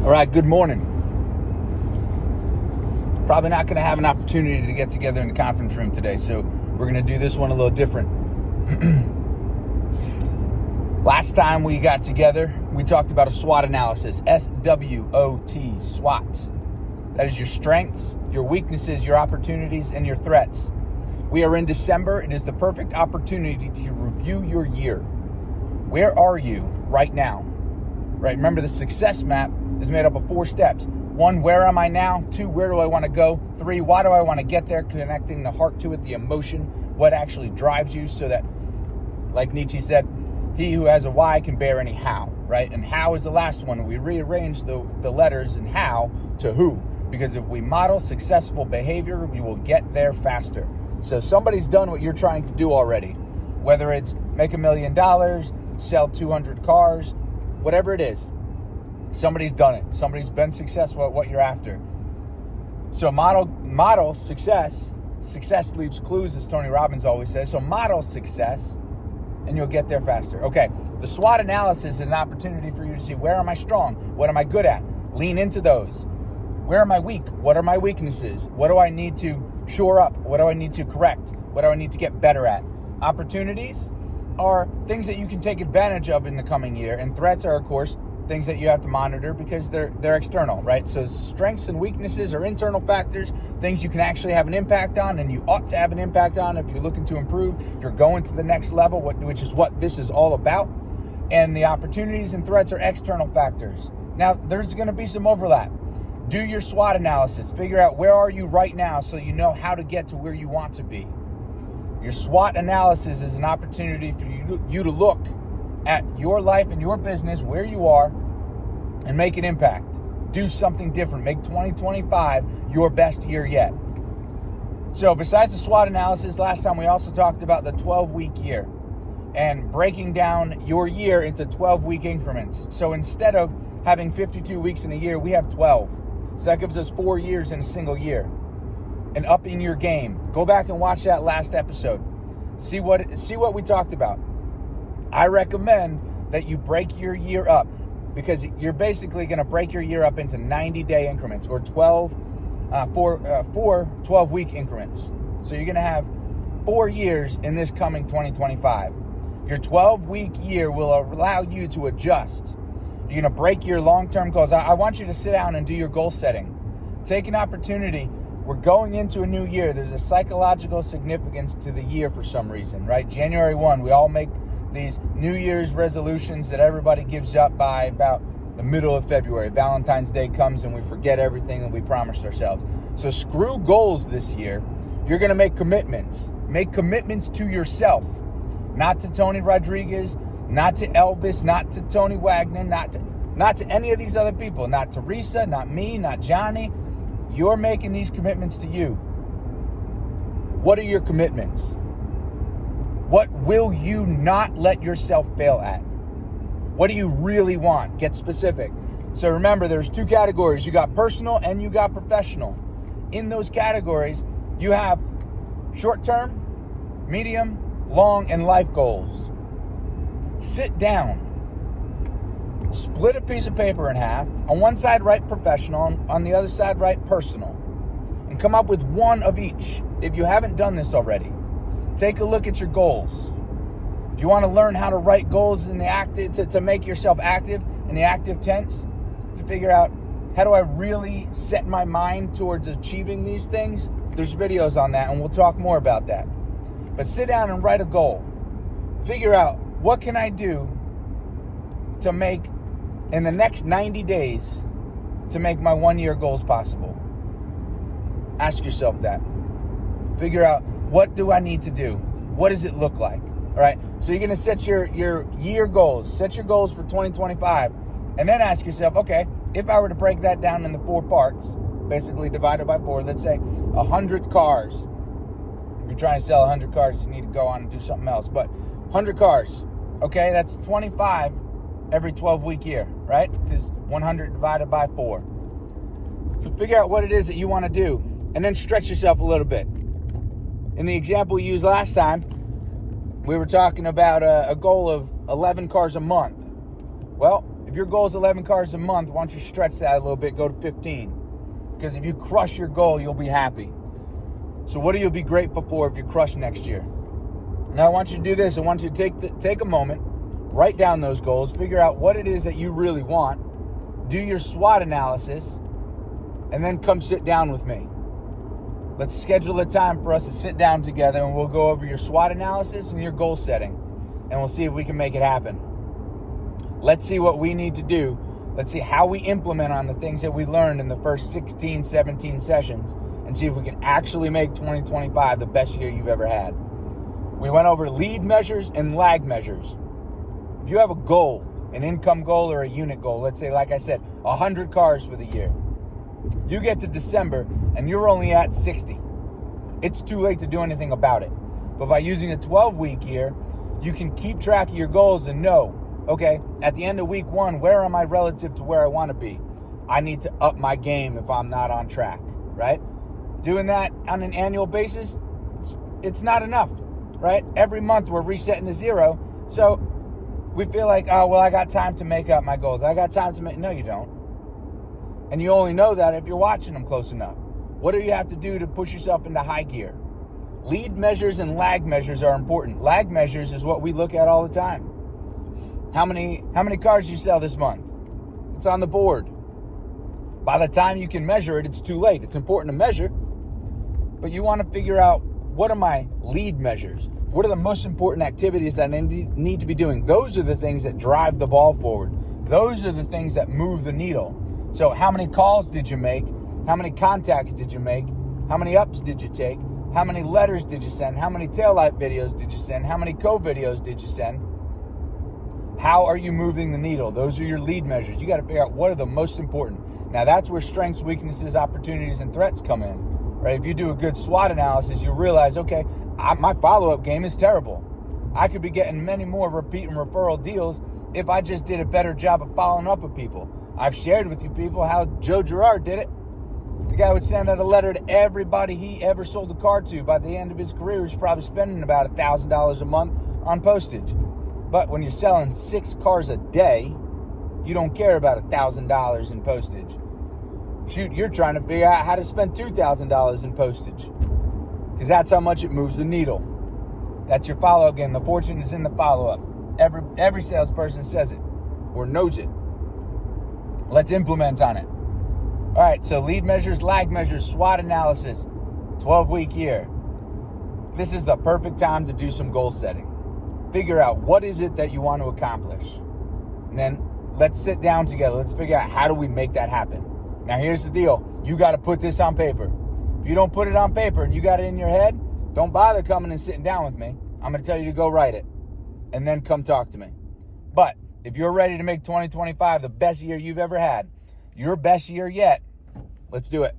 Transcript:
All right, good morning. Probably not going to have an opportunity to get together in the conference room today, so we're going to do this one a little different. Last time we got together, we talked about a SWOT analysis, S-W-O-T, SWOT. That is your strengths, your weaknesses, your opportunities, and your threats. We are in December. It is the perfect opportunity to review your year. Where are you right now? Right, remember the success map is made up of 4 steps. 1, where am I now? 2, where do I want to go? 3, why do I want to get there? Connecting the heart to it, the emotion, what actually drives you, so that, like Nietzsche said, he who has a why can bear any how, right? And how is the last one. We rearrange the letters in how to who, because if we model successful behavior, we will get there faster. So somebody's done what you're trying to do already, whether it's make $1 million, sell 200 cars, whatever it is. Somebody's done it. Somebody's been successful at what you're after. So model success. Success leaves clues, as Tony Robbins always says. So model success, and you'll get there faster. Okay, the SWOT analysis is an opportunity for you to see, where am I strong? What am I good at? Lean into those. Where am I weak? What are my weaknesses? What do I need to shore up? What do I need to correct? What do I need to get better at? Opportunities are things that you can take advantage of in the coming year, and threats are, of course, things that you have to monitor because they're external, right? So strengths and weaknesses are internal factors, things you can actually have an impact on, and you ought to have an impact on if you're looking to improve, if you're going to the next level, which is what this is all about. And the opportunities and threats are external factors. Now, there's going to be some overlap. Do your SWOT analysis. Figure out where are you right now so you know how to get to where you want to be. Your SWOT analysis is an opportunity for you to look at your life and your business, where you are, and make an impact. Do something different. Make 2025 your best year yet. So besides the SWOT analysis, last time we also talked about the 12-week year and breaking down your year into 12-week increments. So instead of having 52 weeks in a year, we have 12. So that gives us 4 years in a single year. And upping your game. Go back and watch that last episode. See what we talked about. I recommend that you break your year up, because you're basically going to break your year up into 90-day increments, or 4 12-week increments. So you're going to have 4 years in this coming 2025. Your 12-week year will allow you to adjust. You're going to break your long-term goals. I want you to sit down and do your goal setting. Take an opportunity. We're going into a new year. There's a psychological significance to the year for some reason, right? January 1, we all make these New Year's resolutions that everybody gives up by about the middle of February. Valentine's Day comes and we forget everything that we promised ourselves. So screw goals this year. You're going to make commitments. Make commitments to yourself. Not to Tony Rodriguez, not to Elvis, not to Tony Wagner, not to any of these other people. Not Teresa, not me, not Johnny. You're making these commitments to you. What are your commitments? What will you not let yourself fail at? What do you really want? Get specific. So remember, there's 2 categories. You got personal and you got professional. In those categories, you have short-term, medium, long, and life goals. Sit down. Split a piece of paper in half. On one side, write professional. On the other side, write personal. And come up with one of each. If you haven't done this already, take a look at your goals. If you want to learn how to write goals in the active, to make yourself active in the active tense, to figure out how do I really set my mind towards achieving these things, there's videos on that, and we'll talk more about that. But sit down and write a goal. Figure out, what can I do to make, in the next 90 days, to make my 1-year goals possible? Ask yourself that. Figure out, what do I need to do? What does it look like? All right. So you're going to set your year goals. Set your goals for 2025. And then ask yourself, okay, if I were to break that down into 4 parts, basically divided by 4, let's say 100 cars. If you're trying to sell 100 cars, you need to go on and do something else. But 100 cars, okay, that's 25 every 12-week year, right? Because 100 divided by 4. So figure out what it is that you want to do, and then stretch yourself a little bit. In the example we used last time, we were talking about a goal of 11 cars a month. Well, If your goal is 11 cars a month, why don't you stretch that a little bit, go to 15? Because if you crush your goal, you'll be happy. So what do you be grateful for if you crush next year? Now I want you to do this. I want you to take a moment, write down those goals, figure out what it is that you really want, do your SWOT analysis, and then come sit down with me. Let's schedule a time for us to sit down together and we'll go over your SWOT analysis and your goal setting, and we'll see if we can make it happen. Let's see what we need to do. Let's see how we implement on the things that we learned in the first 16, 17 sessions, and see if we can actually make 2025 the best year you've ever had. We went over lead measures and lag measures. If you have a goal, an income goal or a unit goal, let's say, like I said, 100 cars for the year, you get to December and you're only at 60. It's too late to do anything about it. But by using a 12-week year, you can keep track of your goals and know, okay, at the end of week 1, where am I relative to where I want to be? I need to up my game if I'm not on track, right? Doing that on an annual basis, it's not enough, right? Every month we're resetting to 0. So we feel like, oh, well, I got time to make up my goals. I got time to make, no, you don't. And you only know that if you're watching them close enough. What do you have to do to push yourself into high gear? Lead measures and lag measures are important. Lag measures is what we look at all the time. How many cars you sell this month? It's on the board. By the time you can measure it, it's too late. It's important to measure, but you want to figure out, what are my lead measures? What are the most important activities that I need to be doing? Those are the things that drive the ball forward. Those are the things that move the needle. So how many calls did you make? How many contacts did you make? How many ups did you take? How many letters did you send? How many taillight videos did you send? How many co-videos did you send? How are you moving the needle? Those are your lead measures. You got to figure out what are the most important. Now that's where strengths, weaknesses, opportunities, and threats come in, right? If you do a good SWOT analysis, you realize, okay, my follow-up game is terrible. I could be getting many more repeat and referral deals if I just did a better job of following up with people. I've shared with you people how Joe Girard did it. The guy would send out a letter to everybody he ever sold a car to. By the end of his career, he was probably spending about $1,000 a month on postage. But when you're selling 6 cars a day, you don't care about $1,000 in postage. Shoot, you're trying to figure out how to spend $2,000 in postage, because that's how much it moves the needle. That's your follow-up game. The fortune is in the follow-up. Every salesperson says it or knows it. Let's implement on it. All right, so lead measures, lag measures, SWOT analysis, 12-week year. This is the perfect time to do some goal setting. Figure out what is it that you want to accomplish. And then let's sit down together. Let's figure out, how do we make that happen? Now, here's the deal. You got to put this on paper. If you don't put it on paper and you got it in your head, don't bother coming and sitting down with me. I'm going to tell you to go write it and then come talk to me. But if you're ready to make 2025 the best year you've ever had, your best year yet, let's do it.